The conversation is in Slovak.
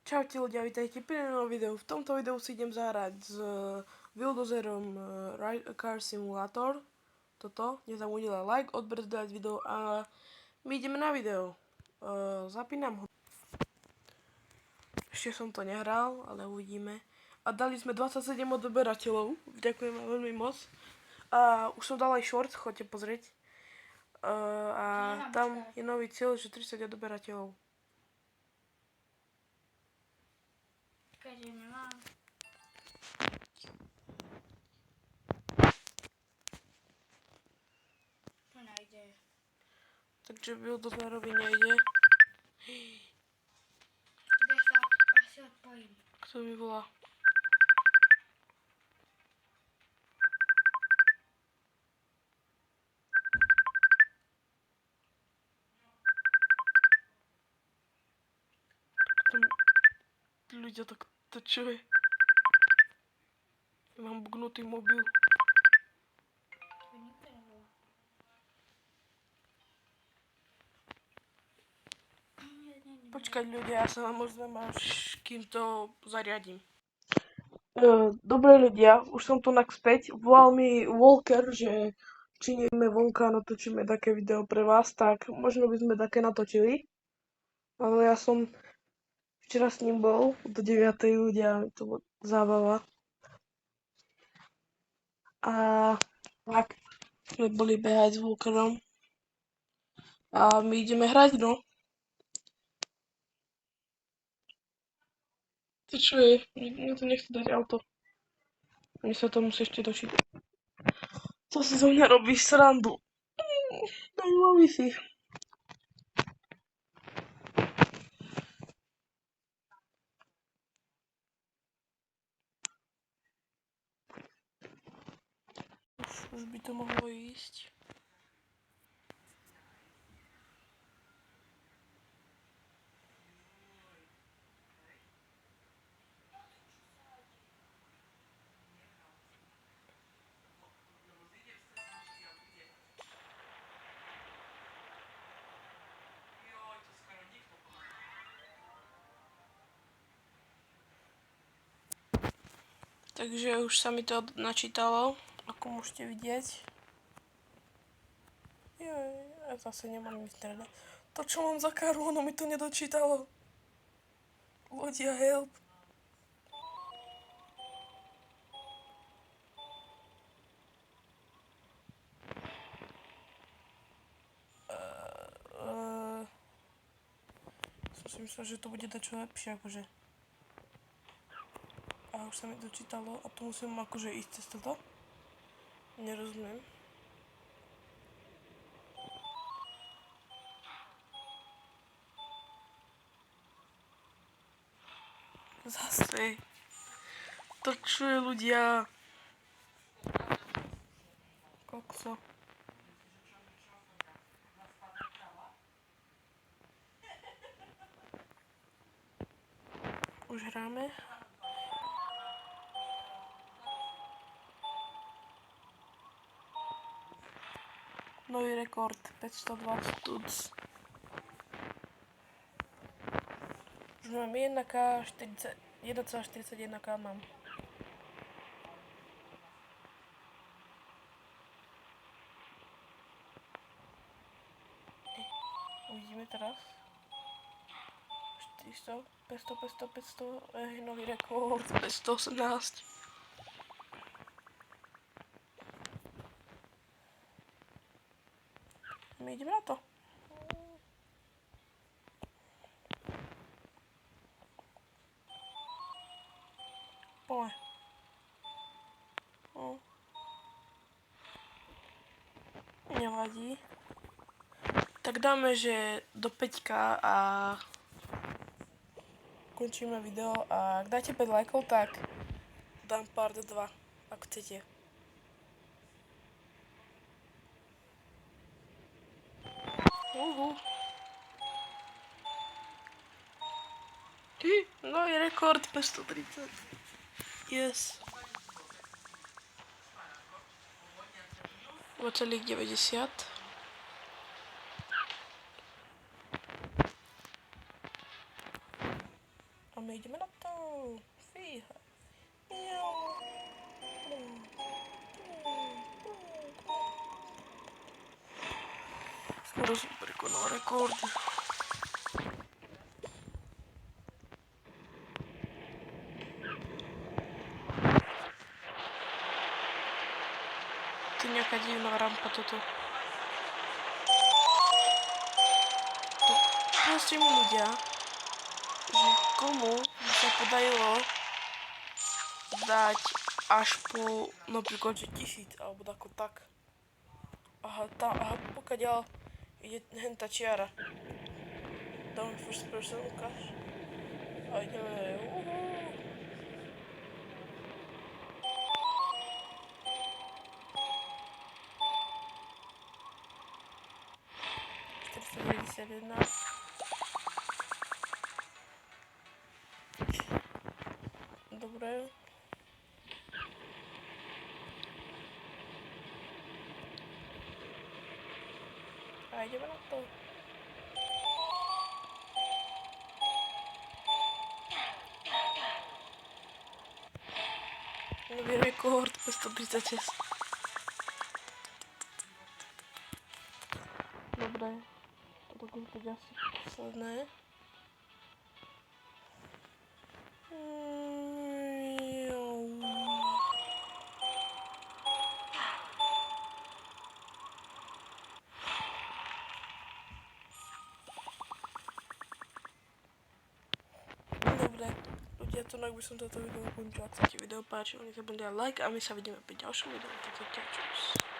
Čaute ľudia, vítajte pri novom videu. V tomto videu si idem zahrať s Wildozerom Car Simulator. Toto, nezabudnite like, odber, zdieľať video a my ideme na video. Zapínam ho. Ešte som to nehral, ale uvidíme. A dali sme 27 odberateľov, ďakujem veľmi moc. A už som dal aj short, choďte pozrieť. A tam je nový cieľ, že 30 odberateľov. Keďže nemám. To nejde. Takže Wildozerovi nejde. Tak ja sa asi odpojím. Kto mi volá? Ľudia, tak to čo je? Ja mám bugnutý mobil. To nikto nevolá. Počkať ľudia, ja sa vám ozvem až kým to zariadím. Dobre ľudia, už som tu späť. Volal mi Walker, že či ideme vonka a natočíme také video pre vás, tak možno by sme také natočili. Ale ja som včera s ním bol do 9. ľudia, to bola zábava. A tak sme boli behať s Walkerom. A my ideme hrať, no. To čo je? Mne to nechce dať auto. Mne sa to musí ešte dočítať. To si zo mňa robíš srandu. Daj vo Wi-Fi. Už by to mohlo ísť. Takže už sa mi to načítalo, ako môžete vidieť. Ja zase nemám internet. To čo mám za karu, ono mi to nedočítalo. Ľudia, help. Som si myslel, že to bude dačo lepšie, akože. A už sa mi dočítalo a tu musím akože ísť cez toto. Nerozumiem. Zase. To čo je ľudia? Kokso. Už hráme. Nový rekord 520 tuc. Už mám 1,41k mám. Uvidíme teraz. 400, 500, 500, nový rekord 518. My ideme na to. Poďme. Nevadí. Tak dáme, že do 5K a končíme video a ak dáte 5 lajkov, tak dám part 2, ak chcete. No je rekord 530. Yes. 2,90. A my ideme na to. Fíha. Jo. Skoro som prekonal rekord. To je nejaká divná rampa toto. Proste mi ľudia, že komu by sa podarilo dať až po napríklad, že 1000 alebo tako tak. Aha, pokiaľ ide henta čiara. Dáme first person, ukáž. A ideme, uhú. 491. Dobre. A ideme na to. Nový rekord 536. Dobre. Toto už bude asi posledné. Dobre, ľudia, to by som toto video ukončil. Ak sa ti video páčilo, nezabudni dať like a my sa vidíme pri ďalšom videu. Tak čau.